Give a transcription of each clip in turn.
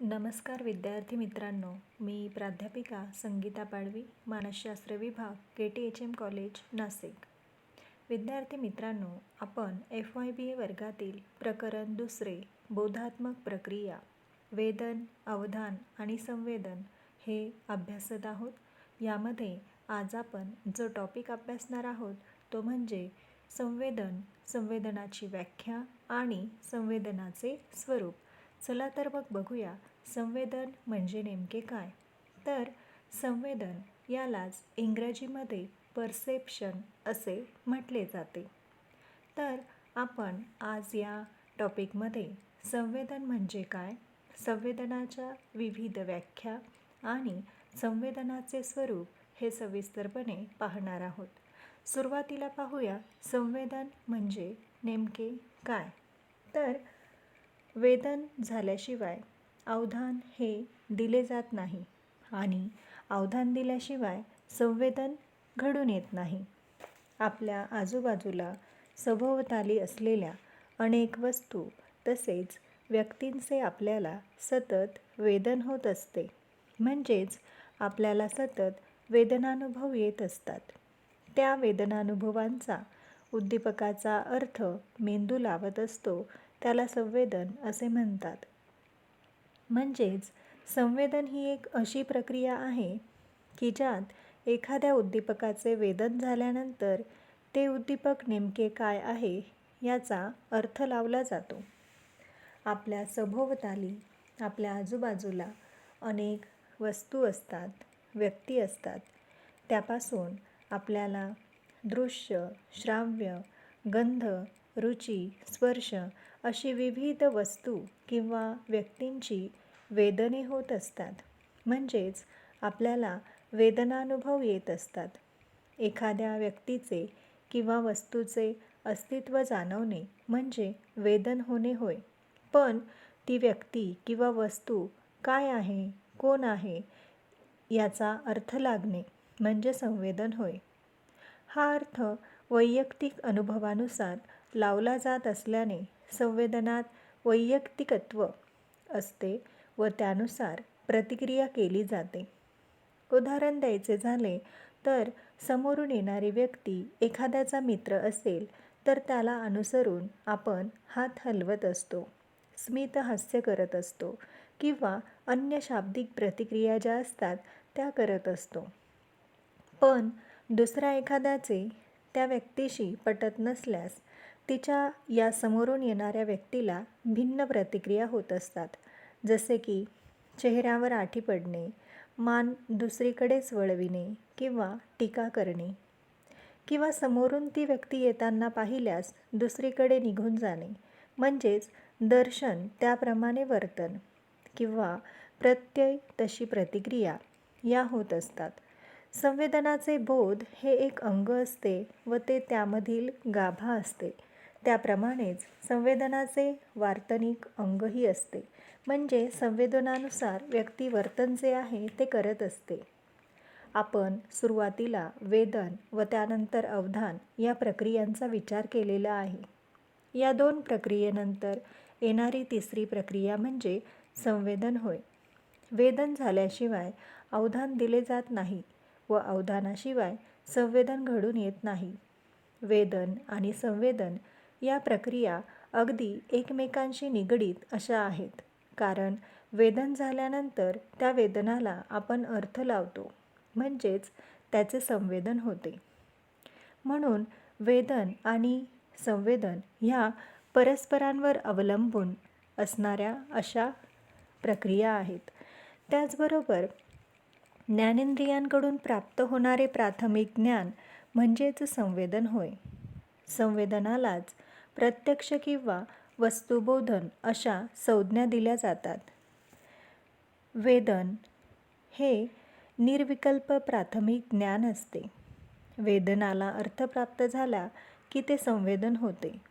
नमस्कार विद्यार्थी मित्रांनो, मी प्राध्यापिका संगीता पाडवी, मानसशास्त्र विभाग KTHM कॉलेज नाशिक. विद्यार्थी मित्रांनो, आपण FYBA वर्गातील प्रकरण दुसरे बोधात्मक प्रक्रिया वेदन, अवधान आणि संवेदन हे अभ्यासत आहोत. यामध्ये आज आपण जो टॉपिक अभ्यासणार आहोत तो म्हणजे संवेदन, संवेदनाची व्याख्या आणि संवेदनाचे स्वरूप. चला तर मग बघूया संवेदन म्हणजे नेमके काय. तर संवेदन यालाच इंग्रजीमध्ये परसेप्शन असे म्हटले जाते. तर आपण आज या टॉपिकमध्ये संवेदन म्हणजे काय, संवेदनाच्या विविध व्याख्या आणि संवेदनाचे स्वरूप हे सविस्तरपणे पाहणार आहोत. सुरुवातीला पाहूया संवेदन म्हणजे नेमके काय. तर वेदन झाल्याशिवाय अवधान हे दिले जात नाही आणि अवधान दिल्याशिवाय संवेदन घडून येत नाही. आपल्या आजूबाजूला सभोवताली असलेल्या अनेक वस्तू तसेच व्यक्तींचे आपल्याला सतत वेदन होत असते. म्हणजेच आपल्याला सतत वेदनानुभव येत असतात. त्या वेदनानुभवांचा उद्दीपकाचा अर्थ मेंदू लावत असतो, त्याला संवेदन असे म्हणतात. म्हणजेच संवेदन ही एक अशी प्रक्रिया आहे की ज्यात एखाद्या उद्दीपकाचे वेदन झाल्यानंतर ते उद्दीपक नेमके काय आहे याचा अर्थ लावला जातो. आपल्या सभोवताली, आपल्या आजूबाजूला अनेक वस्तू असतात, व्यक्ती असतात. त्यापासून आपल्याला दृश्य, श्राव्य, गंध, रुची, स्पर्श अशी विविध वस्तू किंवा व्यक्तींची वेदने होत असतात. म्हणजेच आपल्याला वेदनानुभव येत असतात. एखाद्या व्यक्तीचे किंवा वस्तूचे अस्तित्व जाणवणे म्हणजे वेदन होणे होय. पण ती व्यक्ती किंवा वस्तू काय आहे, कोण आहे याचा अर्थ लागणे म्हणजे संवेदन होय. हा अर्थ वैयक्तिक अनुभवानुसार लावला जात असल्याने संवेदनात वैयक्तिकत्व असते व त्यानुसार प्रतिक्रिया केली जाते. उदाहरण द्यायचे झाले तर समोरून येणारी व्यक्ती एखाद्याचा मित्र असेल तर त्याला अनुसरून आपण हात हलवत असतो, स्मित हास्य करत असतो किंवा अन्य शाब्दिक प्रतिक्रिया ज्या असतात त्या करत असतो. पण दुसऱ्या एखाद्याचे त्या व्यक्तीशी पटत नसल्यास तिच्या या समोरून येणाऱ्या व्यक्तीला भिन्न प्रतिक्रिया होत असतात. जसे की चेहऱ्यावर आठी पडणे, मान दुसरीकडेच वळविणे किंवा टीका करणे, किंवा समोरून ती व्यक्ती येताना पाहिल्यास दुसरीकडे निघून जाणे. म्हणजेच दर्शन त्याप्रमाणे वर्तन किंवा प्रत्यय तशी प्रतिक्रिया या होत असतात. संवेदनाचे बोध हे एक अंग असते व ते त्यामधील गाभा असते. त्याप्रमाणेच संवेदनाचे वार्तनिक अंगही असते. म्हणजे संवेदनानुसार व्यक्ती वर्तन जे आहे ते करत असते. आपण सुरुवातीला वेदन व त्यानंतर अवधान या प्रक्रियांचा विचार केलेला आहे. या दोन प्रक्रियेनंतर येणारी तिसरी प्रक्रिया म्हणजे संवेदन होय. वेदन झाल्याशिवाय अवधान दिले जात नाही व अवधानाशिवाय संवेदन घडून येत नाही. वेदन आणि संवेदन या प्रक्रिया अगदी एकमेकांशी निगडीत अशा आहेत. कारण वेदन झाल्यानंतर त्या वेदनाला आपण अर्थ लावतो, म्हणजेच त्याचे संवेदन होते. म्हणून वेदन आणि संवेदन ह्या परस्परांवर अवलंबून असणाऱ्या अशा प्रक्रिया आहेत. त्याचबरोबर ज्ञानेंद्रियांकडून प्राप्त होणारे प्राथमिक ज्ञान म्हणजेच संवेदन होय. संवेदनालाच प्रत्यक्ष किंवा वस्तुबोधन अशा संज्ञा दिल्या जातात. वेदन हे निर्विकल्प प्राथमिक ज्ञान असते. वेदनाला अर्थ प्राप्त झाला की ते संवेदन होते.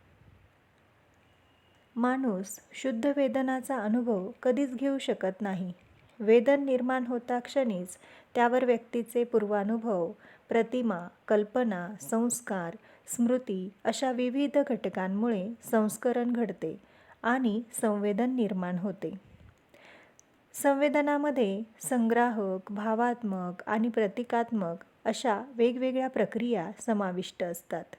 माणूस शुद्ध वेदनाचा अनुभव कधीच घेऊ शकत नाही. वेदन निर्माण होता क्षणीच त्यावर व्यक्तीचे पूर्वानुभव, प्रतिमा, कल्पना, संस्कार, स्मृती अशा विविध घटकांमुळे संस्करण घडते आणि संवेदन निर्माण होते. संवेदनामध्ये संग्राहक, भावात्मक आणि प्रतिकात्मक अशा वेगवेगळ्या प्रक्रिया समाविष्ट असतात.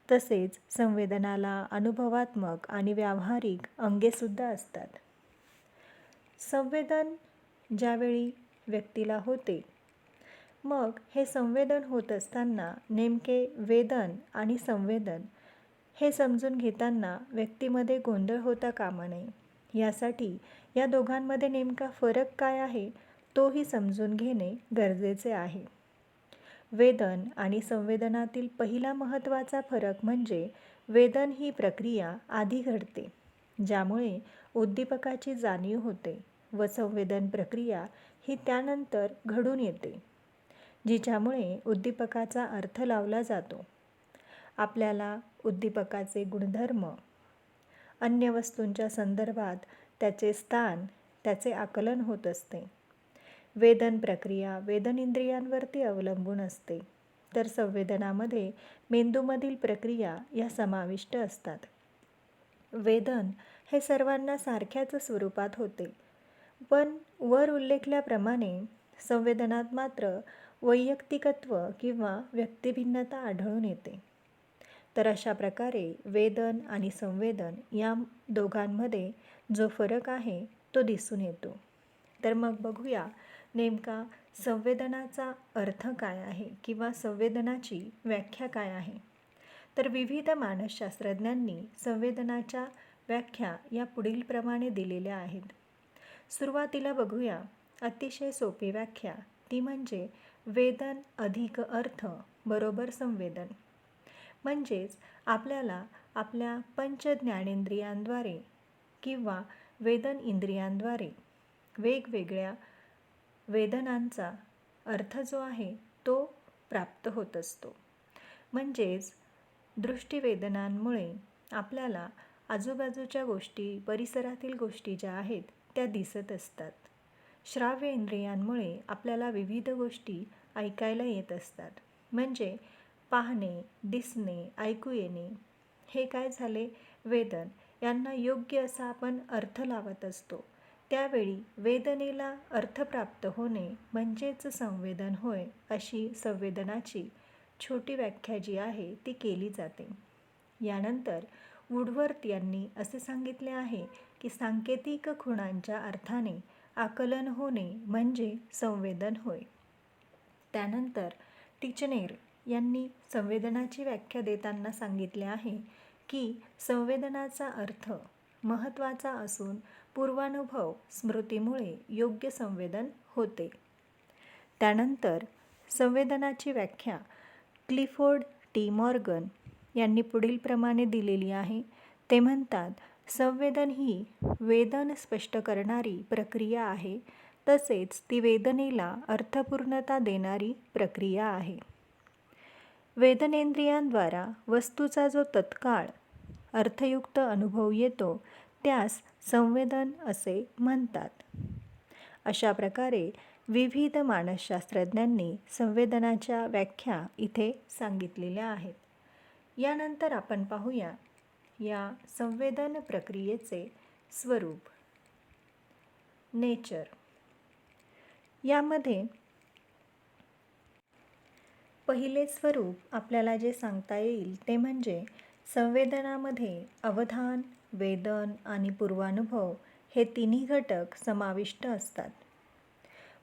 तसेच संवेदनाला अनुभवात्मक आणि व्यावहारिक अंगेसुद्धा असतात. संवेदन ज्यावेळी व्यक्तीला होते, मग हे संवेदन होत असताना नेमके वेदन आणि संवेदन हे समजून घेताना व्यक्तीमध्ये गोंधळ होता कामा नये. यासाठी या दोघांमध्ये नेमका फरक काय आहे तोही समजून घेणे गरजेचे आहे. वेदन आणि संवेदनातील पहिला महत्त्वाचा फरक म्हणजे वेदन ही प्रक्रिया आधी घडते, ज्यामुळे उद्दीपकाची जाणीव होते, व संवेदन प्रक्रिया ही त्यानंतर घडून येते, जिच्यामुळे उद्दीपकाचा अर्थ लावला जातो. आपल्याला उद्दीपकाचे गुणधर्म, अन्य वस्तूंच्या संदर्भात त्याचे स्थान, त्याचे आकलन होत असते. वेदन प्रक्रिया वेदन इंद्रियांवरती अवलंबून असते, तर संवेदनामध्ये मेंदूमधील प्रक्रिया या समाविष्ट असतात. वेदन हे सर्वांना सारख्याच स्वरूपात होते, पण वर उल्लेखल्याप्रमाणे संवेदनात मात्र वैयक्तिकत्व किंवा व्यक्तिभिन्नता आढळून येते. तर अशा प्रकारे वेदन आणि संवेदन या दोघांमध्ये जो फरक आहे तो दिसून येतो. तर मग बघूया नेमका संवेदनाचा अर्थ काय आहे किंवा संवेदनाची व्याख्या काय आहे. तर विविध मानसशास्त्रज्ञांनी संवेदनाच्या व्याख्या या पुढील प्रमाणे दिलेल्या आहेत. सुरुवातीला बघूया अतिशय सोपी व्याख्या, ती म्हणजे वेदन अधिक अर्थ बरोबर संवेदन. म्हणजेच आपल्याला आपल्या पंच ज्ञानेंद्रियांद्वारे किंवा वेदन इंद्रियांद्वारे वेगवेगळ्या वेदनांचा अर्थ जो आहे तो प्राप्त होत असतो. म्हणजेच दृष्टीवेदनांमुळे आपल्याला आजूबाजूच्या गोष्टी, परिसरातील गोष्टी ज्या आहेत त्या दिसत असतात. श्राव्य इंद्रियांमुळे आपल्याला विविध गोष्टी ऐकायला येत असतात. म्हणजे पाहणे, दिसणे, ऐकू येणे हे काय झाले वेदन. यांना योग्य असा आपण अर्थ लावत असतो. त्यावेळी वेदनेला अर्थ प्राप्त होणे म्हणजेच संवेदन होय, अशी संवेदनाची छोटी व्याख्या जी आहे ती केली जाते. यानंतर वुडवर्थ यांनी असे सांगितले आहे की सांकेतिक खुणांच्या अर्थाने आकलन होणे म्हणजे संवेदन होय. त्यानंतर टिचनेर यांनी संवेदनाची व्याख्या देताना सांगितले आहे की संवेदनाचा अर्थ महत्त्वाचा असून पूर्वानुभव स्मृतीमुळे योग्य संवेदन होते. त्यानंतर संवेदनाची व्याख्या क्लिफोर्ड टी मॉर्गन यांनी पुढील प्रमाणे दिलेली आहे. ते म्हणतात, संवेदन ही वेदन स्पष्ट करणारी प्रक्रिया आहे, तसेच ती वेदनेला अर्थपूर्णता देणारी प्रक्रिया आहे. वेदनेंद्रियांद्वारा वस्तूचा जो तत्काळ अर्थयुक्त अनुभव येतो त्यास संवेदन असे म्हणतात. अशा प्रकारे विविध मानसशास्त्रज्ञांनी संवेदनाच्या व्याख्या इथे सांगितलेल्या आहेत. यानंतर आपण पाहूया या संवेदन प्रक्रियेचे स्वरूप, नेचर. यामध्ये पहिले स्वरूप आपल्याला जे सांगता येईल ते म्हणजे संवेदनामध्ये अवधान, वेदन आणि पूर्वानुभव हे तिन्ही घटक समाविष्ट असतात.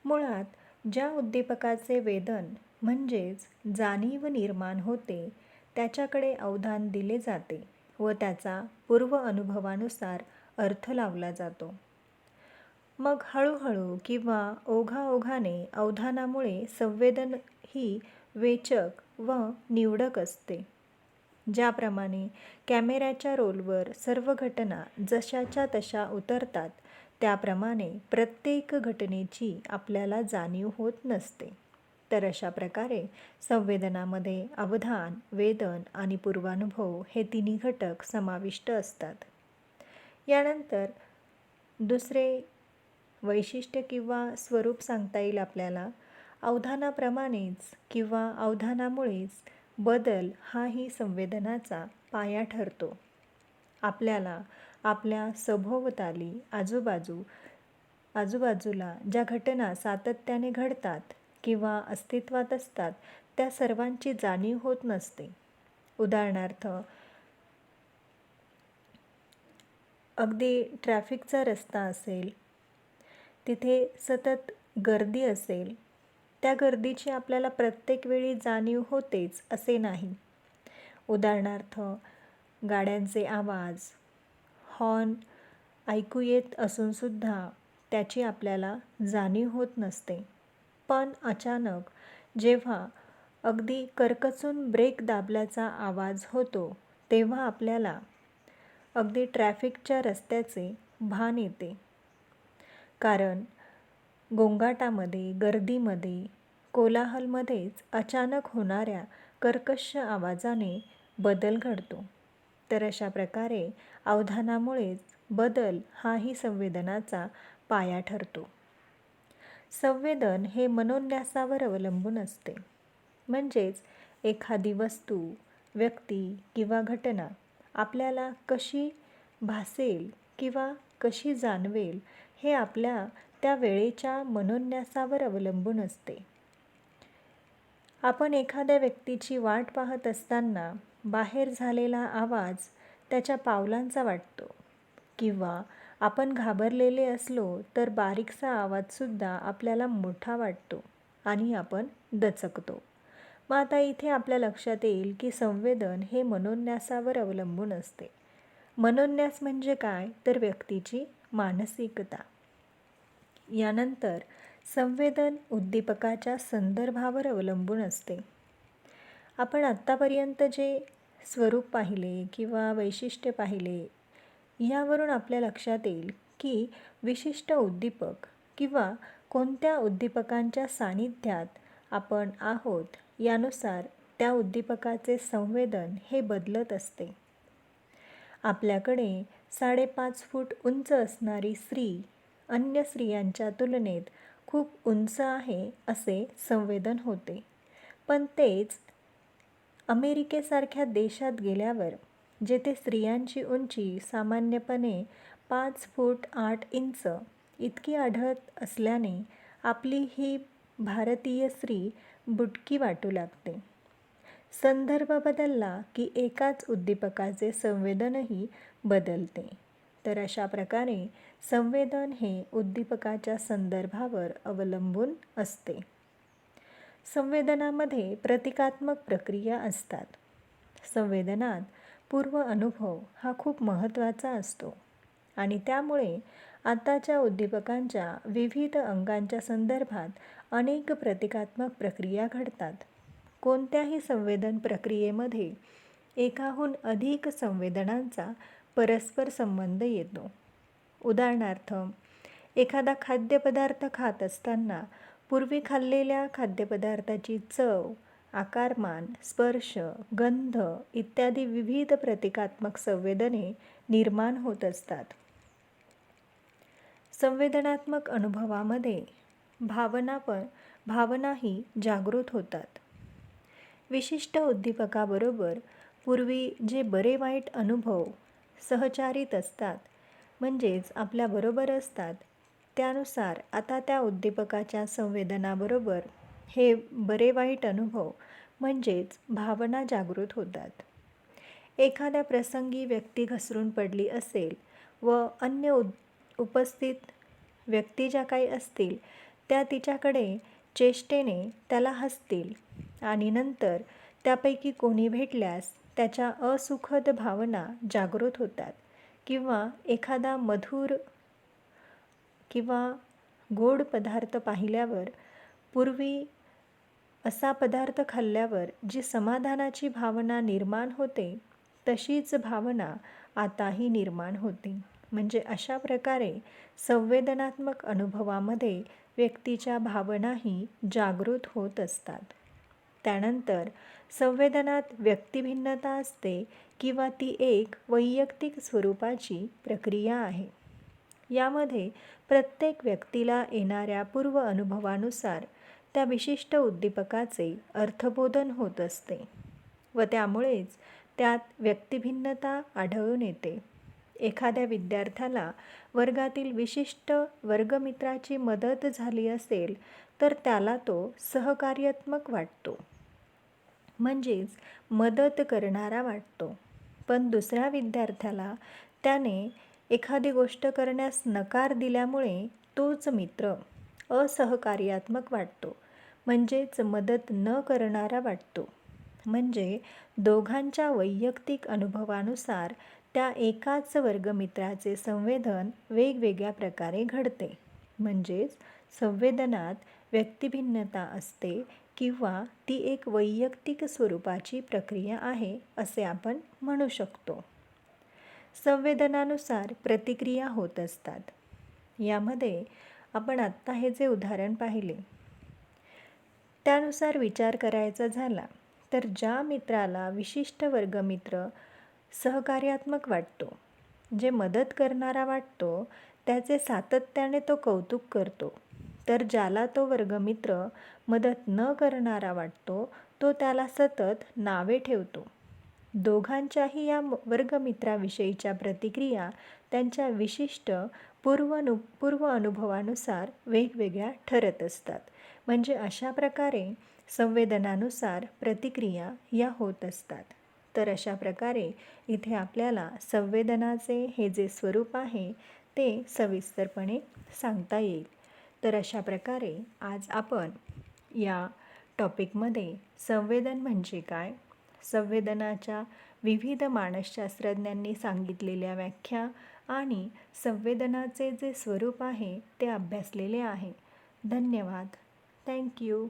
मुळात ज्या उद्दीपकाचे वेदन म्हणजेच जाणीव निर्माण होते त्याच्याकडे अवधान दिले जाते व त्याचा पूर्व अनुभवानुसार अर्थ लावला जातो. मग हळूहळू किंवा ओघाओघाने अवधानामुळे संवेदन ही वेचक व निवडक असते. ज्याप्रमाणे कॅमेऱ्याच्या रोलवर सर्व घटना जशाच्या तशा उतरतात, त्याप्रमाणे प्रत्येक घटनेची आपल्याला जाणीव होत नसते. तर अशा प्रकारे संवेदनामध्ये अवधान, वेदन आणि पूर्वानुभव हे तिन्ही घटक समाविष्ट असतात. यानंतर दुसरे वैशिष्ट्य किंवा स्वरूप सांगता येईल आपल्याला. अवधानाप्रमाणेच किंवा अवधानामुळेच बदल हाही संवेदनाचा पाया ठरतो. आपल्याला आपल्या सभोवताली आजूबाजू आजूबाजूला ज्या घटना सातत्याने घडतात किंवा अस्तित्वात असतात त्या सर्वांची जाणीव होत नसते. उदाहरणार्थ, अगदी ट्रॅफिकचा रस्ता असेल, तिथे सतत गर्दी असेल, त्या गर्दीची आपल्याला प्रत्येक वेळी जाणीव होतेच असे नाही. उदाहरणार्थ, गाड्यांचे आवाज, हॉर्न ऐकू येत असूनसुद्धा त्याची आपल्याला जाणीव होत नसते. पण अचानक जेव्हा अगदी करकचून ब्रेक दाबल्याचा आवाज होतो तेव्हा आपल्याला अगदी ट्रॅफिकच्या रस्त्याचे भान येते. कारण गोंगाटामध्ये, गर्दीमध्ये, कोलाहलमध्येच अचानक होणाऱ्या कर्कश आवाजाने बदल घडतो. तर अशा प्रकारे अवधानामुळेच बदल हाही संवेदनाचा पाया ठरतो. संवेदन हे मनोन्यासावर अवलंबून असते. म्हणजेच एखादी वस्तू, व्यक्ती किंवा घटना आपल्याला कशी भासेल किंवा कशी जाणवेल हे आपल्या त्या वेळेच्या मनोन्यासावर अवलंबून असते. आपण एखाद्या व्यक्तीची वाट पाहत असताना बाहेर झालेला आवाज त्याच्या पावलांचा वाटतो किंवा आपण घाबरलेले असलो तर बारीकसा आवाजसुद्धा आपल्याला मोठा वाटतो आणि आपण दचकतो. मग आता इथे आपल्या लक्षात येईल की संवेदन हे मनोन्यासावर अवलंबून असते. मनोन्यास म्हणजे काय? तर व्यक्तीची मानसिकता. यानंतर संवेदन उद्दीपकाच्या संदर्भावर अवलंबून असते. आपण आत्तापर्यंत जे स्वरूप पाहिले किंवा वैशिष्ट्य पाहिले यावरून आपल्या लक्षात येईल की विशिष्ट उद्दीपक किंवा कोणत्या उद्दीपकांच्या सानिध्यात आपण आहोत यानुसार त्या उद्दीपकाचे संवेदन हे बदलत असते. आपल्याकडे 5.5 फूट उंच असणारी स्त्री अन्य स्त्रियांच्या तुलनेत खूप उंच आहे असे संवेदन होते. पण तेच अमेरिकेसारख्या देशात गेल्यावर जेथे स्त्रियांची उंची सामान्यपणे 5 फूट 8 इंच इतकी आढळत असल्याने आपली ही भारतीय स्त्री बुटकी वाटू लागते. संदर्भ बदलला की एकाच उद्दीपकाचे संवेदनही बदलते. तर अशा प्रकारे संवेदन हे उद्दीपकाच्या संदर्भावर अवलंबून असते. संवेदनामध्ये प्रतिकात्मक प्रक्रिया असतात. संवेदनात पूर्व अनुभव हा खूप महत्त्वाचा असतो आणि त्यामुळे आताच्या उद्दीपकांच्या विविध अंगांच्या संदर्भात अनेक प्रतिकात्मक प्रक्रिया घडतात. कोणत्याही संवेदन प्रक्रियेमध्ये एकाहून अधिक संवेदनांचा परस्पर संबंध येतो. उदाहरणार्थ, एखादा खाद्यपदार्थ खात असताना पूर्वी खाल्लेल्या खाद्यपदार्थाची चव, आकारमान, स्पर्श, गंध इत्यादी विविध प्रतिकात्मक संवेदने निर्माण होत असतात. संवेदनात्मक अनुभवामध्ये भावनाही जागृत होतात. विशिष्ट उद्दीपकाबरोबर पूर्वी जे बरे वाईट अनुभव सहचारित असतात म्हणजेच आपल्याबरोबर असतात त्यानुसार आता त्या उद्दीपकाच्या संवेदनाबरोबर हे बरे वाईट अनुभव म्हणजेच भावना जागृत होतात. एखाद्या प्रसंगी व्यक्ती घसरून पडली असेल व अन्य उपस्थित व्यक्ती ज्या काही असतील त्या तिच्याकडे चेष्टेने त्याला हसतील आणि नंतर त्यापैकी कोणी भेटल्यास त्याच्या असुखद भावना जागृत होतात किंवा एखादा मधुर किंवा गोड पदार्थ पाहिल्यावर पूर्वी असा पदार्थ खाल्ल्यावर जी समाधानाची भावना निर्माण होते तशीच भावना आताही निर्माण होते. म्हणजे अशा प्रकारे संवेदनात्मक अनुभवामध्ये व्यक्तीच्या भावनाही जागृत होत असतात. त्यानंतर संवेदनात व्यक्तिभिन्नता असते किंवा ती एक वैयक्तिक स्वरूपाची प्रक्रिया आहे. यामध्ये प्रत्येक व्यक्तीला येणाऱ्या पूर्व अनुभवानुसार त्या विशिष्ट उद्दीपकाचे अर्थबोधन होत असते व त्यामुळेच त्यात व्यक्तिभिन्नता आढळून येते. एखाद्या विद्यार्थ्याला वर्गातील विशिष्ट वर्गमित्राची मदत झाली असेल तर त्याला तो सहकार्यात्मक वाटतो, म्हणजेच मदत करणारा वाटतो. पण दुसऱ्या विद्यार्थ्याला त्याने एखादी गोष्ट करण्यास नकार दिल्यामुळे तोच मित्र असहकार्यात्मक वाटतो, म्हणजेच मदत न करणारा वाटतो. म्हणजे दोघांच्या वैयक्तिक अनुभवानुसार त्या एकाच वर्गमित्राचे संवेदन वेगवेगळ्या प्रकारे घडते. म्हणजेच संवेदनात व्यक्तिभिन्नता असते किंवा ती एक वैयक्तिक स्वरूपाची प्रक्रिया आहे असे आपण म्हणू शकतो. संवेदनानुसार प्रतिक्रिया होत असतात. यामध्ये आपण आत्ता हे जे उदाहरण पाहिले त्यानुसार विचार करायचा झाला तर ज्या मित्राला विशिष्ट वर्गमित्र सहकार्यात्मक वाटतो, जे मदत करणारा वाटतो, त्याचे सातत्याने तो कौतुक करतो. तर ज्याला तो वर्गमित्र मदत न करणारा वाटतो तो त्याला सतत नावे ठेवतो. दोघांच्याही या वर्गमित्राविषयीच्या प्रतिक्रिया त्यांच्या विशिष्ट पूर्व अनुभवानुसार वेगवेगळ्या ठरत असतात. म्हणजे अशा प्रकारे संवेदनानुसार प्रतिक्रिया या होत असतात. तर अशा प्रकारे इथे आपल्याला संवेदनाचे हे जे स्वरूप आहे ते सविस्तरपणे सांगता येईल. तर अशा प्रकारे आज आपण या टॉपिकमध्ये संवेदन म्हणजे काय, संवेदनाच्या विविध मानसशास्त्रज्ञांनी सांगितलेल्या व्याख्या आणि संवेदनाचे जे स्वरूप आहे ते अभ्यासलेले आहे. धन्यवाद. थँक्यू.